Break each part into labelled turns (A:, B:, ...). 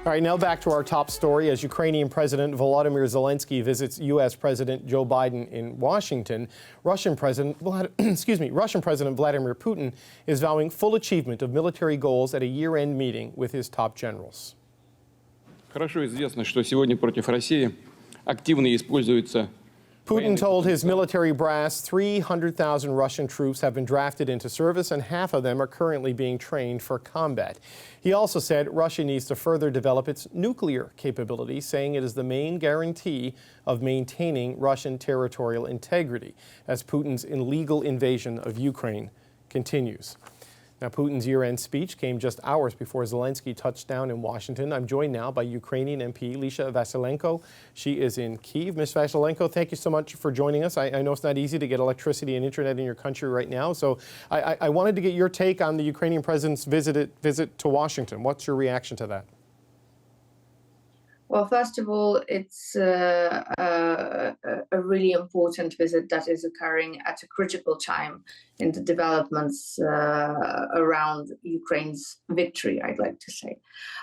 A: All right, now back to our top story. As Ukrainian President Volodymyr Zelenskyy visits U.S. President Joe Biden in Washington, Russian President Vladimir Putin is vowing full achievement of military goals at a year-end meeting with his top generals.
B: Хорошо известно, что сегодня против России активно используется.
A: Putin told his military brass 300,000 Russian troops have been drafted into service and half of them are currently being trained for combat. He also said Russia needs to further develop its nuclear capability, saying it is the main guarantee of maintaining Russian territorial integrity as Putin's illegal invasion of Ukraine continues. Now, Putin's year-end speech came just hours before Zelenskyy touched down in Washington. I'm joined now by Ukrainian MP Lesia Vasylenko. She is in Kyiv. Ms. Vasylenko, thank you so much for joining us. I know it's not easy to get electricity and internet in your country right now, so I wanted to get your take on the Ukrainian president's visit to Washington. What's your reaction to that?
C: Well, first of all, it's a really important visit that is occurring at a critical time in the developments around Ukraine's victory, I'd like to say.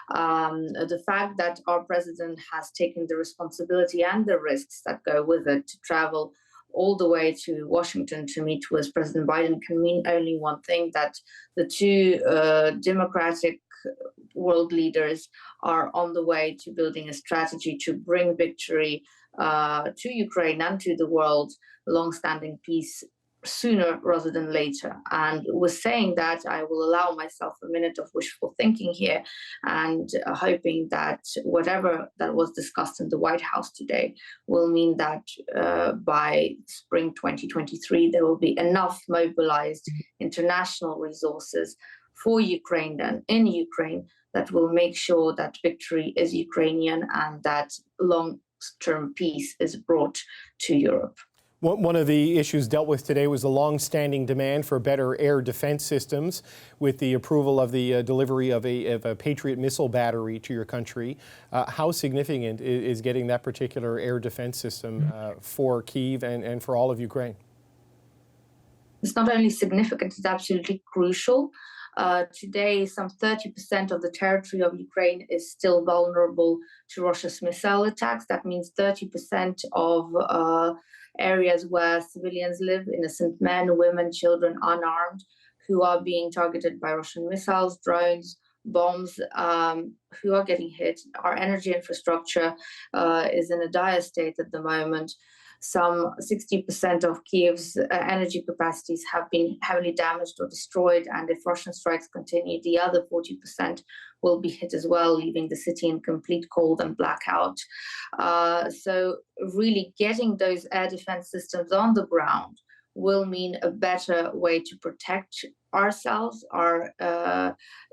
C: The fact that our president has taken the responsibility and the risks that go with it to travel all the way to Washington to meet with President Biden can mean only one thing, that the two democratic world leaders are on the way to building a strategy to bring victory to Ukraine and to the world, long-standing peace sooner rather than later. And with saying that, I will allow myself a minute of wishful thinking here and hoping that whatever that was discussed in the White House today will mean that by spring 2023, there will be enough mobilized international resources for Ukraine and in Ukraine that will make sure that victory is Ukrainian and that long-term peace is brought to Europe.
A: One of the issues dealt with today was the long-standing demand for better air defense systems with the approval of the delivery of a Patriot missile battery to your country. How significant is getting that particular air defense system for Kyiv and for all of Ukraine?
C: It's not only significant, it's absolutely crucial. Today, some 30% of the territory of Ukraine is still vulnerable to Russia's missile attacks. That means 30% of areas where civilians live, innocent men, women, children, unarmed, who are being targeted by Russian missiles, drones, bombs, who are getting hit. Our energy infrastructure is in a dire state at the moment. Some 60% of Kyiv's energy capacities have been heavily damaged or destroyed, and if Russian strikes continue, the other 40% will be hit as well, leaving the city in complete cold and blackout. So really getting those air defense systems on the ground will mean a better way to protect ourselves, our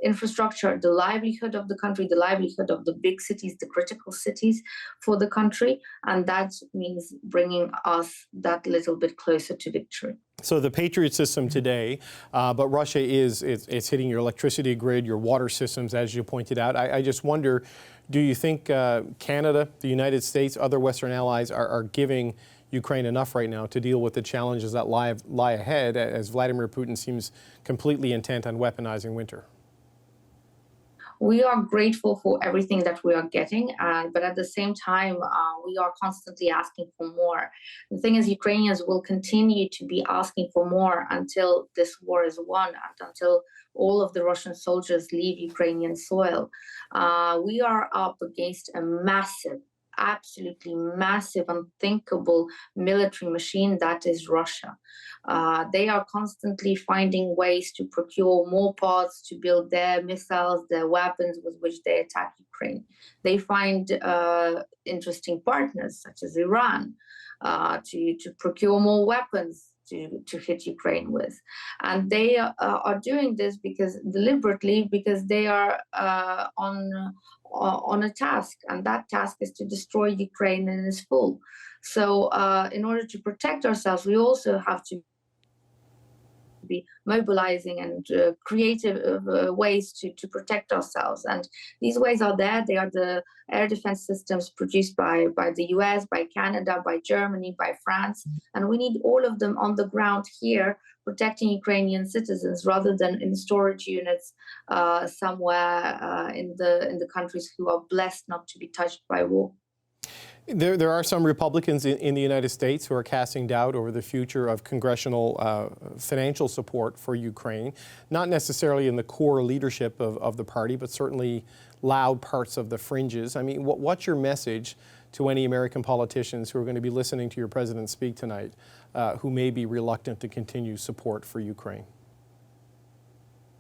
C: infrastructure, the livelihood of the country, the livelihood of the big cities, the critical cities for the country, and that means bringing us that little bit closer to victory.
A: So the Patriot system today, but Russia it's hitting your electricity grid, your water systems, as you pointed out. I just wonder, do you think Canada, the United States, other Western allies are giving Ukraine enough right now to deal with the challenges that lie ahead, as Vladimir Putin seems completely intent on weaponizing winter?
C: We are grateful for everything that we are getting, but at the same time, we are constantly asking for more. The thing is, Ukrainians will continue to be asking for more until this war is won and until all of the Russian soldiers leave Ukrainian soil. We are up against a massive, absolutely massive, unthinkable military machine that is Russia. They are constantly finding ways to procure more parts to build their missiles, their weapons with which they attack Ukraine. They find interesting partners such as Iran to procure more weapons to hit Ukraine with. And they are doing this deliberately because they are on a task, and that task is to destroy Ukraine in its full. So in order to protect ourselves, we also have to be mobilizing and creative ways to protect ourselves. And these ways are there. They are the air defense systems produced by the US, by Canada, by Germany, by France. And we need all of them on the ground here, protecting Ukrainian citizens rather than in storage units somewhere in the countries who are blessed not to be touched by war.
A: There are some Republicans in the United States who are casting doubt over the future of congressional financial support for Ukraine, not necessarily in the core leadership of the party, but certainly loud parts of the fringes. I mean, what's your message to any American politicians who are going to be listening to your president speak tonight, who may be reluctant to continue support for Ukraine?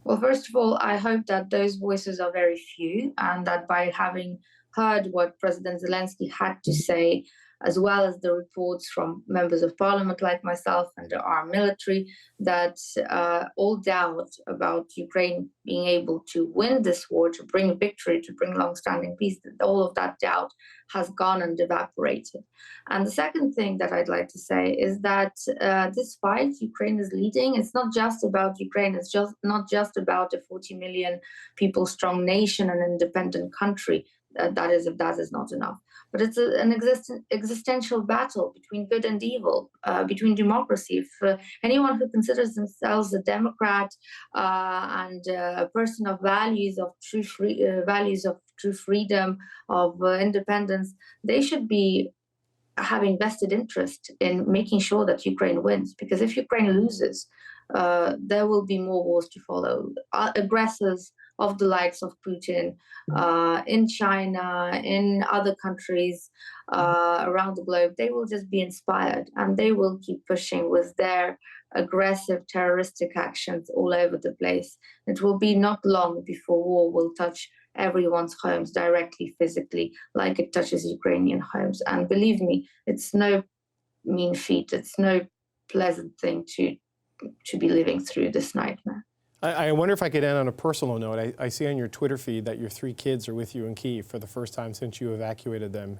C: Well, first of all, I hope that those voices are very few, and that by having heard what President Zelenskyy had to say, as well as the reports from members of parliament like myself and our military, that all doubt about Ukraine being able to win this war, to bring victory, to bring long-standing peace, that all of that doubt has gone and evaporated. And the second thing that I'd like to say is that this fight Ukraine is leading, it's not just about Ukraine, it's just not just about a 40 million people strong nation and independent country. That is, if that is not enough. But it's an existential battle between good and evil, between democracy. If anyone who considers themselves a Democrat and a person of values of true freedom, of independence, they should be having vested interest in making sure that Ukraine wins. Because if Ukraine loses, there will be more wars to follow. Aggressors of the likes of Putin in China, in other countries around the globe, they will just be inspired and they will keep pushing with their aggressive terroristic actions all over the place. It will be not long before war will touch everyone's homes directly, physically, like it touches Ukrainian homes. And believe me, it's no mean feat. It's no pleasant thing to be living through this nightmare.
A: I wonder if I could end on a personal note. I see on your Twitter feed that your 3 kids are with you in Kyiv for the first time since you evacuated them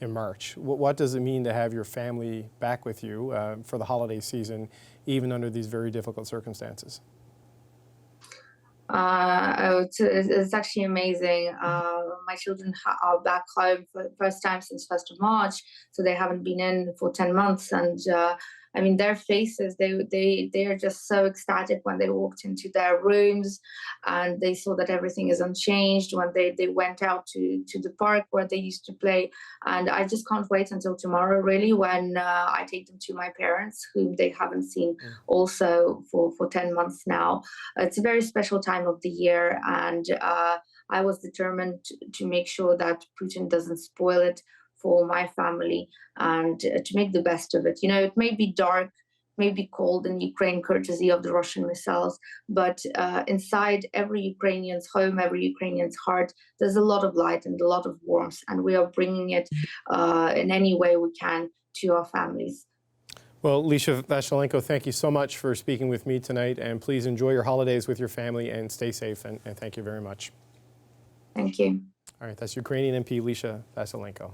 A: in March. What does it mean to have your family back with you for the holiday season, even under these very difficult circumstances?
C: It's actually amazing. My children are back home for the first time since 1st of March, so they haven't been in for 10 months. And I mean, their faces, they are just so ecstatic when they walked into their rooms and they saw that everything is unchanged, when they went out to the park where they used to play. And I just can't wait until tomorrow, really, when I take them to my parents, whom they haven't seen also for 10 months now. It's a very special time of the year, and I was determined to make sure that Putin doesn't spoil it for my family and to make the best of it. You know, it may be dark, may be cold in Ukraine, courtesy of the Russian missiles, but inside every Ukrainian's home, every Ukrainian's heart, there's a lot of light and a lot of warmth, and we are bringing it in any way we can to our families.
A: Well, Lesia Vasylenko, thank you so much for speaking with me tonight, and please enjoy your holidays with your family and stay safe, and thank you very much.
C: Thank you.
A: All right, that's Ukrainian MP Lesia Vasylenko.